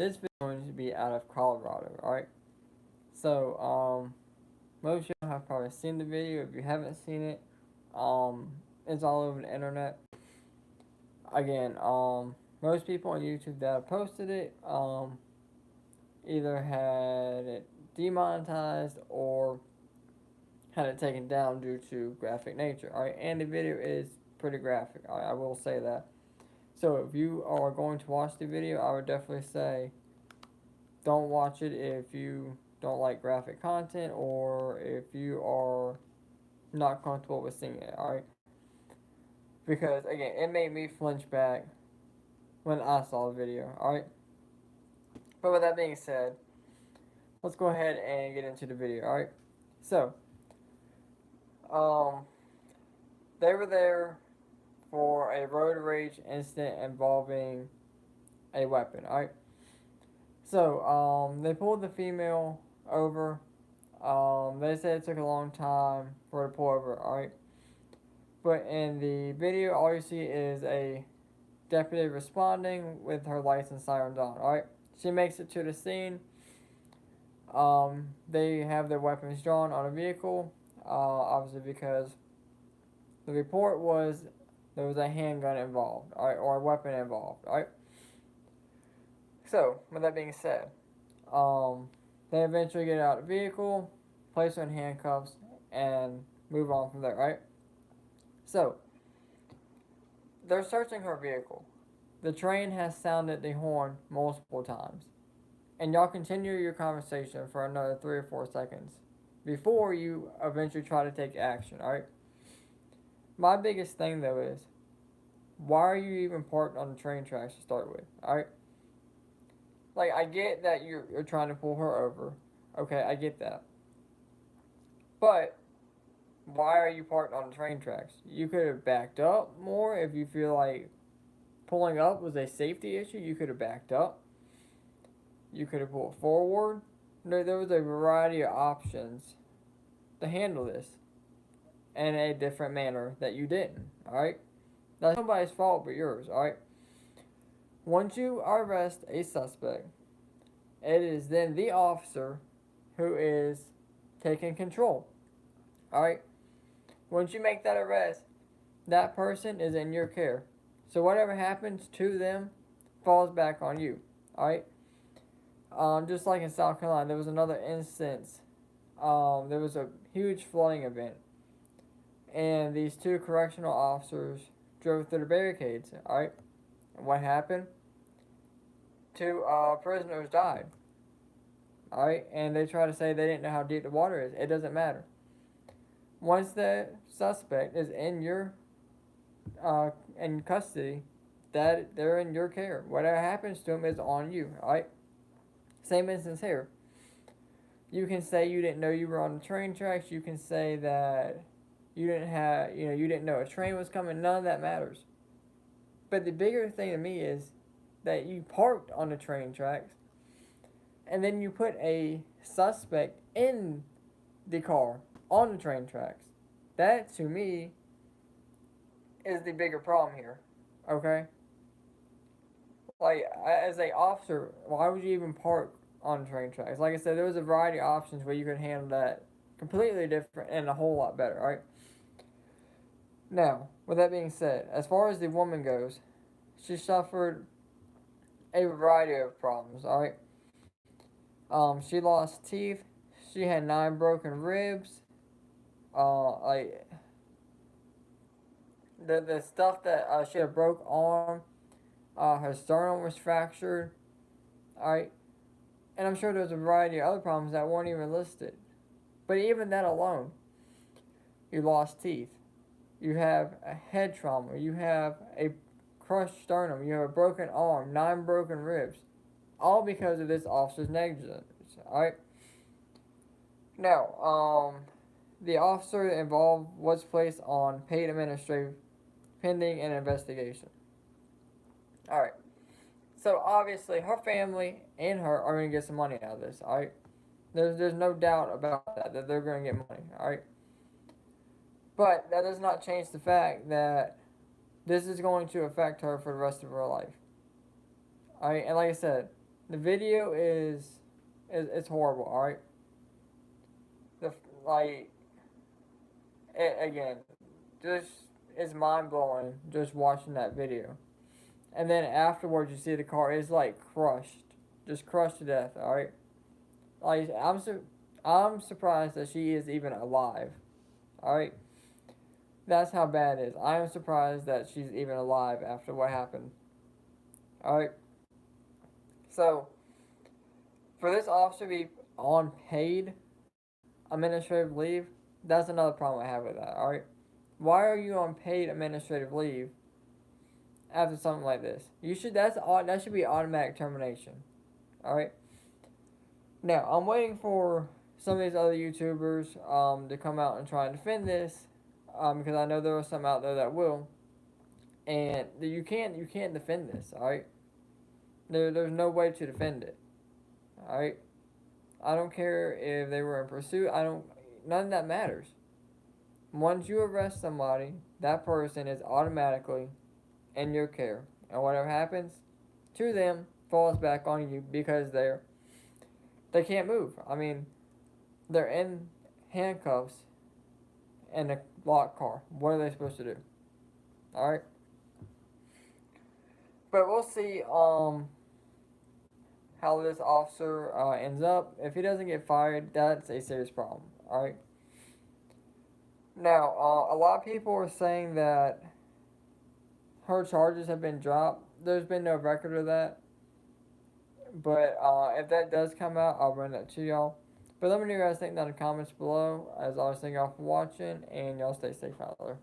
this video is going to be out of Colorado, alright? So, most of you have probably seen the video. If you haven't seen it, it's all over the internet. Again, most people on YouTube that have posted it, either had it demonetized or had it taken down due to graphic nature, alright? And the video is pretty graphic, I will say that. So if you are going to watch the video, I would definitely say don't watch it if you don't like graphic content or if you are not comfortable with seeing it, alright? Because, again, it made me flinch back when I saw the video, alright? But with that being said, let's go ahead and get into the video, alright? So, um, they were there for a road rage incident involving a weapon, alright? So, they pulled the female over. They said it took a long time for her to pull over, alright? But in the video, all you see is a deputy responding with her lights and sirens on, alright? She makes it to the scene. They have their weapons drawn on a vehicle, obviously because the report was there was a handgun involved, alright, or a weapon involved, alright? So, with that being said, they eventually get out of the vehicle, place her in handcuffs, and move on from there, right? So, they're searching her vehicle. The train has sounded the horn multiple times. And y'all continue your conversation for another 3 or 4 seconds before you eventually try to take action, alright? My biggest thing though is, why are you even parked on the train tracks to start with, alright? Like, I get that you're trying to pull her over. Okay, I get that. But, why are you parked on the train tracks? You could have backed up more if you feel like pulling up was a safety issue. You could have backed up. You could have pulled forward. There was a variety of options to handle this in a different manner that you didn't, alright? That's nobody's fault but yours, alright? Once you arrest a suspect, it is then the officer who is taking control, alright? Once you make that arrest, that person is in your care. So whatever happens to them falls back on you, alright? Just like in South Carolina, there was another instance. There was a huge flooding event, and these 2 correctional officers drove through the barricades, alright? And what happened? 2 prisoners died, alright? And they try to say they didn't know how deep the water is. It doesn't matter. Once the suspect is in your in custody, that they're in your care. Whatever happens to them is on you, alright? Same instance here. You can say you didn't know you were on the train tracks. You can say that you didn't know a train was coming. None of that matters. But the bigger thing to me is that you parked on the train tracks and then you put a suspect in the car on the train tracks. That, to me, is the bigger problem here. Okay? Like, as a officer, why would you even park on train tracks? Like I said, there was a variety of options where you could handle that completely different and a whole lot better, right? Now, with that being said, as far as the woman goes, she suffered a variety of problems, alright? She lost teeth. She had 9 broken ribs. Like, the stuff that, she had a broke arm. Her sternum was fractured, alright? And I'm sure there's a variety of other problems that weren't even listed. But even that alone, you lost teeth. You have a head trauma. You have a crushed sternum. You have a broken arm, 9 broken ribs. All because of this officer's negligence, alright? Now, the officer involved was placed on paid administrative pending an investigation. Alright. So obviously her family and her are gonna get some money out of this, alright? There's no doubt about that they're gonna get money, alright? But that does not change the fact that this is going to affect her for the rest of her life. Alright, and like I said, The video is it's horrible. All right, the like again, just it's mind blowing just watching that video. And then afterwards, you see the car is like crushed, just crushed to death. All right, like I'm surprised that she is even alive. All right, that's how bad it is. I am surprised that she's even alive after what happened. All right, so for this officer to be on paid administrative leave, that's another problem I have with that. All right, why are you on paid administrative leave after something like this? You should that should be automatic termination. All right. Now I'm waiting for some of these other YouTubers to come out and try and defend this because I know there are some out there that will, and you can't defend this. All right. There's no way to defend it. All right. I don't care if they were in pursuit. I don't. None of that matters. Once you arrest somebody, that person is automatically in your care, and whatever happens to them falls back on you because they can't move. I mean, they're in handcuffs in a locked car. What are they supposed to do? All right, but we'll see how this officer ends up. If he doesn't get fired, that's a serious problem. All right. Now, a lot of people are saying that her charges have been dropped. There's been no record of that. But if that does come out, I'll bring that to y'all. But let me know what you guys think down in the comments below. As always, thank y'all for watching, and y'all stay safe out there.